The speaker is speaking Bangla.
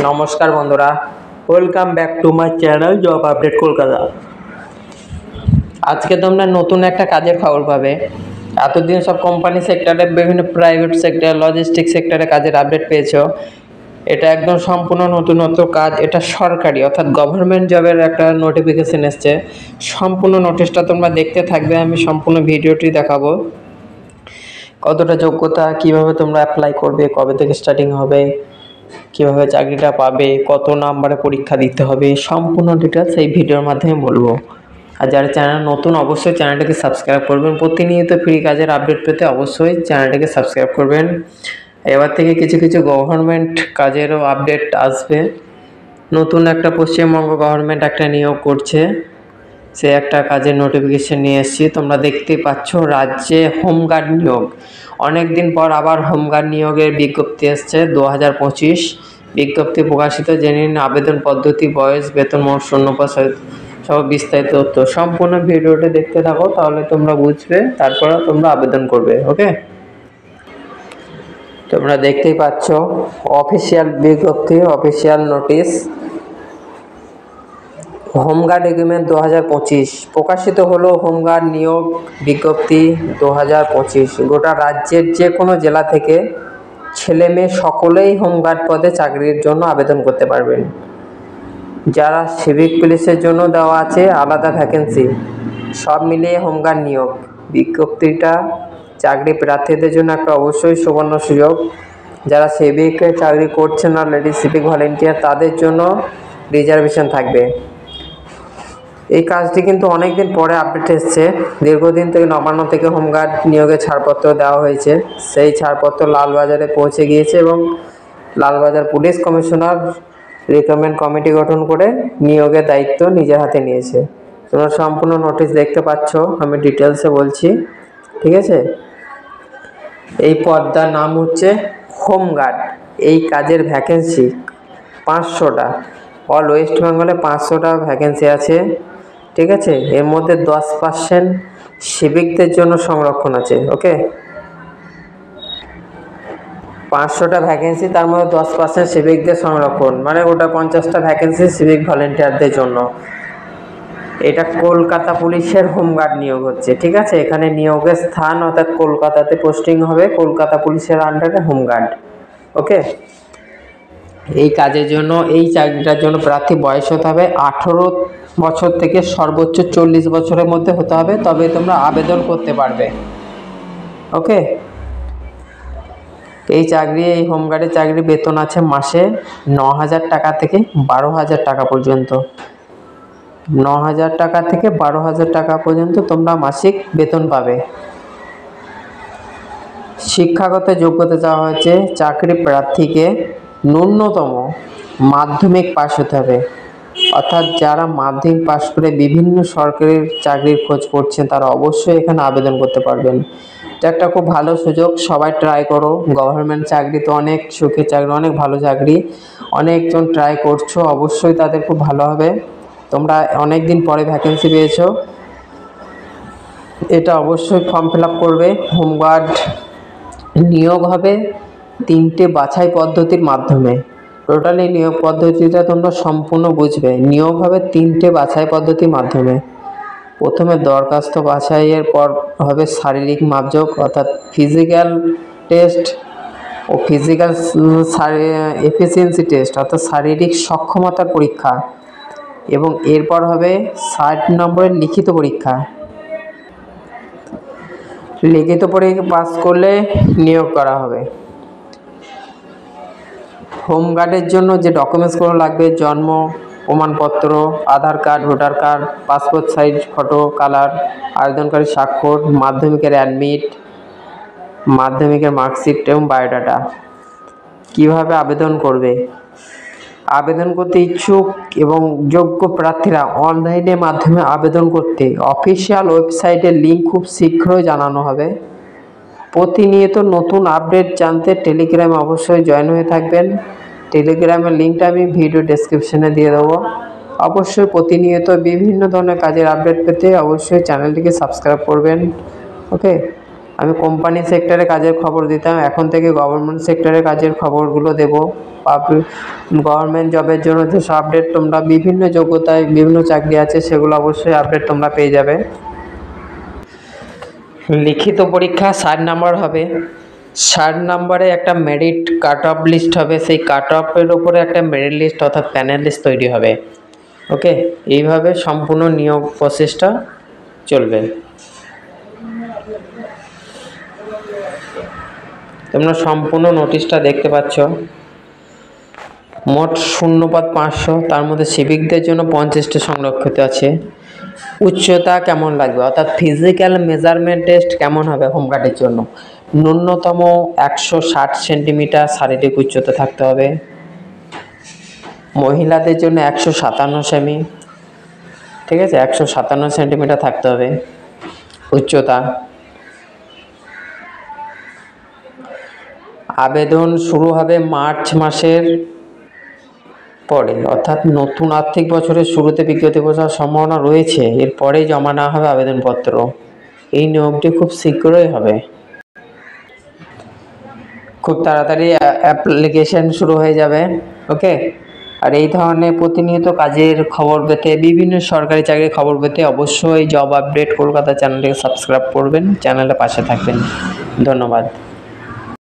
নমস্কার বন্ধুরা, welcome back to my channel job update Kolkata. আজকে তোমরা নতুন একটা কাজের খবর পাবে। এতদিন সব কোম্পানি সেক্টরে, বিভিন্ন প্রাইভেট সেক্টর, লজিস্টিক সেক্টরে কাজের আপডেট পেয়েছো। এটা একদম সম্পূর্ণ নতুনত্ব কাজ। এটা সরকারি অর্থাৎ গভর্নমেন্ট জবের একটা নোটিফিকেশন এসছে। সম্পূর্ণ নোটিশটা তোমরা দেখতে থাকবে, আমি সম্পূর্ণ ভিডিওটি দেখাবো। কতটা যোগ্যতা, কিভাবে তোমরা অ্যাপ্লাই করবে, কবে থেকে স্টার্টিং হবে, কিভাবে চাকরিটা পাবে, কত নাম্বারে পরীক্ষা দিতে হবে, সম্পূর্ণ ডিটেলস এই ভিডিওর মাধ্যমে বলবো। আর যারা চ্যানেল নতুন, অবশ্যই চ্যানেলটাকে সাবস্ক্রাইব করবেন। প্রতিনিয়ত ফ্রি কাজের আপডেট পেতে অবশ্যই চ্যানেলটাকে সাবস্ক্রাইব করবেন। এবার থেকে কিছু কিছু গভর্নমেন্ট কাজেরও আপডেট আসবে। নতুন একটা পশ্চিমবঙ্গ গভর্নমেন্ট একটা নিয়োগ করছে, সে একটা কাজের নোটিফিকেশন নিয়ে এসেছি। তোমরা দেখতেই পাচ্ছ, রাজ্যে হোমগার্ড নিয়োগ। অনেক দিন পর আবার হোমগার্ড নিয়োগের বিজ্ঞপ্তি এসছে 2025 বিজ্ঞপ্তি প্রকাশিত। জেনে নিন আবেদন পদ্ধতি, বয়স, বেতন, মোট শূন্যপদ সব বিস্তারিত তথ্য। সম্পূর্ণ ভিডিওটি দেখতে থাকো, তাহলে তোমরা বুঝবে, তারপর তোমরা আবেদন করবে। ওকে, তোমরা দেখতেই পাচ্ছ অফিসিয়াল বিজ্ঞপ্তি, অফিসিয়াল নোটিশ। হোমগার্ড এগ্রিমেন্ট 2025 প্রকাশিত হলো। হোমগার্ড নিয়োগ বিজ্ঞপ্তি 2025। গোটা রাজ্যের যে কোনো জেলা থেকে ছেলে মেয়ে সকলেই হোমগার্ড পদে চাকরির জন্য আবেদন করতে পারবেন। যারা সিভিক পুলিশের জন্য দেওয়া আছে আলাদা ভ্যাকেন্সি, সব মিলিয়ে হোমগার্ড নিয়োগ বিজ্ঞপ্তিটা চাকরি প্রার্থীদের জন্য একটা অবশ্যই সুবর্ণ সুযোগ। যারা সিভিকে চাকরি করছেন অলরেডি, সিভিক ভলেন্টিয়ার, তাদের জন্য রিজার্ভেশন থাকবে। এই কাজটি কিন্তু অনেক দিন পরে আপডেট এসছে। দীর্ঘদিন থেকে নবান্ন থেকে হোমগার্ড নিয়োগের ছাড়পত্র দেওয়া হয়েছে। সেই ছাড়পত্র লালবাজারে পৌঁছে গিয়েছে এবং Lalbazar police commissioner recruitment committee গঠন করে নিয়োগের দায়িত্ব নিজের হাতে নিয়েছে। তোমরা সম্পূর্ণ নোটিশ দেখতে পাচ্ছ, আমি ডিটেলসে বলছি, ঠিক আছে। এই পদটার নাম হচ্ছে হোমগার্ড। এই কাজের ভ্যাকেন্সি 500টা, অল ওয়েস্ট বেঙ্গলে 500টা ভ্যাকেন্সি আছে, ঠিক আছে। এর মধ্যে 10% সিভিকদের জন্য সংরক্ষণ আছে। ওকে, 500টা ভ্যাকেন্সি, তার মধ্যে 10% সিভিকদের সংরক্ষণ, মানে ওটা 50টা ভ্যাকেন্সি সিভিক ভলেন্টিয়ারদের জন্য। এটা কলকাতা পুলিশের হোমগার্ড নিয়োগ হচ্ছে, ঠিক আছে। এখানে নিয়োগের স্থান অর্থাৎ কলকাতাতে পোস্টিং হবে, কলকাতা পুলিশের আন্ডারে হোমগার্ড। ওকে, এই কাজের জন্য, এই চাকরিটার জন্য প্রার্থী বয়স হতে হবে 18 বছর থেকে সর্বোচ্চ 40 বছরের মধ্যে হতে হবে, তবে তোমরা আবেদন করতে পারবে। ওকে, এই চাকরি, এই হোমগার্ডের চাকরির বেতন আছে মাসে 9,000 টাকা থেকে 12,000 টাকা পর্যন্ত। 9,000 টাকা থেকে 12,000 টাকা পর্যন্ত তোমরা মাসিক বেতন পাবে। শিক্ষাগত যোগ্যতা চাওয়া হয়েছে চাকরি প্রার্থীকে ন্যূনতম মাধ্যমিক পাস হতে হবে। অর্থাৎ যারা মাধ্যমিক পাস করে বিভিন্ন সরকারি চাকরির খোঁজ করছেন, তারা অবশ্যই এখানে আবেদন করতে পারবেন। এটা একটা খুব ভালো সুযোগ, সবাই ট্রাই করো। গভর্নমেন্ট চাকরি তো অনেক সুখের চাকরি, অনেক ভালো চাকরি, অনেকজন ট্রাই করছো, অবশ্যই তাদের খুব ভালো হবে। তোমরা অনেক দিন পরে ভ্যাকেন্সি পেয়েছো, এটা অবশ্যই ফর্ম ফিল আপ করবে। হোমগার্ড নিয়োগ হবে 3টে বাছাই পদ্ধতির মাধ্যমে। টোটালি নিয়োগ পদ্ধতিটা তোমরা সম্পূর্ণ বুঝবে। নিয়োগ হবে 3টে বাছাই পদ্ধতির মাধ্যমে। প্রথমে দরখাস্ত বাছাইয়ের পর হবে শারীরিক মাপযোগ অর্থাৎ ফিজিক্যাল টেস্ট ও ফিজিক্যাল এফিসিয়েন্সি টেস্ট অর্থাৎ শারীরিক সক্ষমতার পরীক্ষা, এবং এরপর হবে 60 নম্বরের লিখিত পরীক্ষা। লিখিত পরীক্ষা পাস করলে নিয়োগ করা হবে। হোমগার্ডের জন্য যে ডকুমেন্টসগুলো লাগবে: জন্ম প্রমাণপত্র, Aadhaar card, voter card, passport size photo colour, আবেদনকারী স্বাক্ষর, মাধ্যমিকের অ্যাডমিট, মাধ্যমিকের মার্কশিট এবং বায়োডাটা। কিভাবে আবেদন করবে? আবেদন করতে ইচ্ছুক এবং যোগ্য প্রার্থীরা অনলাইনের মাধ্যমে আবেদন করতে অফিসিয়াল ওয়েবসাইটের লিঙ্ক খুব শীঘ্রই জানানো হবে। প্রতিনিয়ত নতুন আপডেট জানতে টেলিগ্রামে অবশ্যই জয়েন হয়ে থাকবেন। টেলিগ্রামের লিঙ্কটা আমি ভিডিও ডেসক্রিপশনে দিয়ে দেবো। অবশ্যই প্রতিনিয়ত বিভিন্ন ধরনের কাজের আপডেট পেতে অবশ্যই চ্যানেলটিকে সাবস্ক্রাইব করবেন। ওকে, আমি কোম্পানি সেক্টরে কাজের খবর দিতাম, এখন থেকে গভর্নমেন্ট সেক্টরে কাজের খবরগুলো দেব। গভর্নমেন্ট জবের জন্য যেসব আপডেট তোমরা বিভিন্ন যোগ্যতায় বিভিন্ন চাকরি আছে সেগুলো অবশ্যই আপডেট তোমরা পেয়ে যাবে। লিখিত পরীক্ষা 60 নম্বর হবে। 60 নম্বরে একটা মেরিট কাট অফ লিস্ট হবে, সেই কাট অফের উপরে একটা মেরিট লিস্ট অর্থাৎ প্যানেল লিস্ট তৈরি হবে। ওকে, এইভাবে সম্পূর্ণ নিয়োগ প্রসেসটা চলবে। তোমরা সম্পূর্ণ নোটিশটা দেখতে পাচ্ছ। মোট শূন্যপদ 500, তার মধ্যে সিভিকদের জন্য 50টা সংরক্ষিত আছে। উচ্চতা কেমন লাগবে অর্থাৎ ফিজিক্যাল মেজারমেন্ট টেস্ট কেমন হবে হোমগার্ডের জন্য? ন্যূনতম 160 সেন্টিমিটার শারীরিক উচ্চতা থাকতে হবে। মহিলাদের জন্য 157 সেমি, ঠিক আছে, 157 সেন্টিমিটার থাকতে হবে উচ্চতা। আবেদন শুরু হবে মার্চ মাসের পরে, অর্থাৎ নতুন আর্থিক বছরের শুরুতে বিজ্ঞপ্তি প্রকাশের সম্ভাবনা রয়েছে। এরপরেই জমা নেওয়া হবে আবেদনপত্র। এই নিয়োগটি খুব শীঘ্রই হবে, খুব তাড়াতাড়ি অ্যাপ্লিকেশন শুরু হয়ে যাবে। ওকে, আর এই ধরনের প্রতিনিয়ত কাজের খবর পেতে, বিভিন্ন সরকারি চাকরির খবর পেতে অবশ্যই জব আপডেট কলকাতা চ্যানেলটিকে সাবস্ক্রাইব করবেন, চ্যানেলের পাশে থাকবেন। ধন্যবাদ।